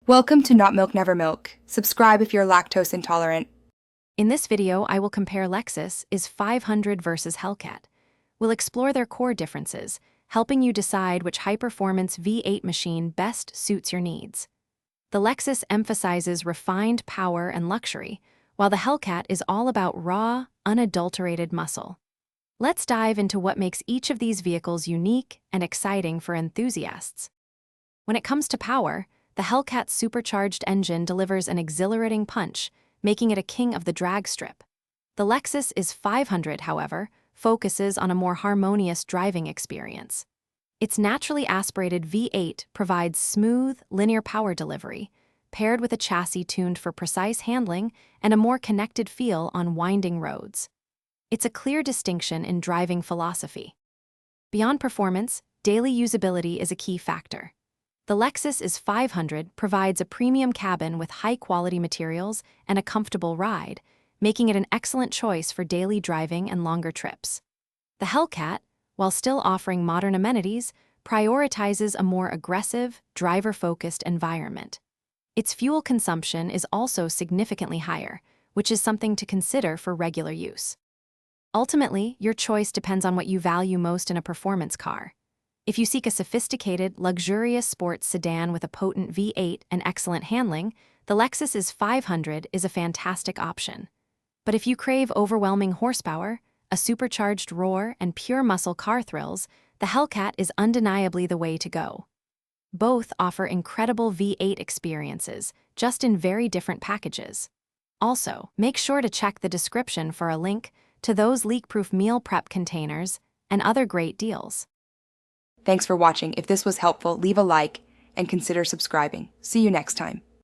Welcome to Not Milk Never Milk. Subscribe if you're lactose intolerant. In this video, I will compare Lexus IS 500 versus Hellcat. We'll explore their core differences, helping you decide which high-performance V8 machine best suits your needs. The Lexus emphasizes refined power and luxury, while the Hellcat is all about raw, unadulterated muscle. Let's dive into what makes each of these vehicles unique and exciting for enthusiasts. When it comes to power, the Hellcat's supercharged engine delivers an exhilarating punch, making it a king of the drag strip. The Lexus IS 500, however, focuses on a more harmonious driving experience. Its naturally aspirated V8 provides smooth, linear power delivery, paired with a chassis tuned for precise handling and a more connected feel on winding roads. It's a clear distinction in driving philosophy. Beyond performance, daily usability is a key factor. The Lexus IS 500 provides a premium cabin with high-quality materials and a comfortable ride, making it an excellent choice for daily driving and longer trips. The Hellcat, while still offering modern amenities, prioritizes a more aggressive, driver-focused environment. Its fuel consumption is also significantly higher, which is something to consider for regular use. Ultimately, your choice depends on what you value most in a performance car. If you seek a sophisticated, luxurious sports sedan with a potent V8 and excellent handling, the Lexus IS 500 is a fantastic option. But if you crave overwhelming horsepower, a supercharged roar, and pure muscle car thrills, the Hellcat is undeniably the way to go. Both offer incredible V8 experiences, just in very different packages. Also, make sure to check the description for a link to those leak-proof meal prep containers and other great deals. Thanks for watching. If this was helpful, leave a like and consider subscribing. See you next time.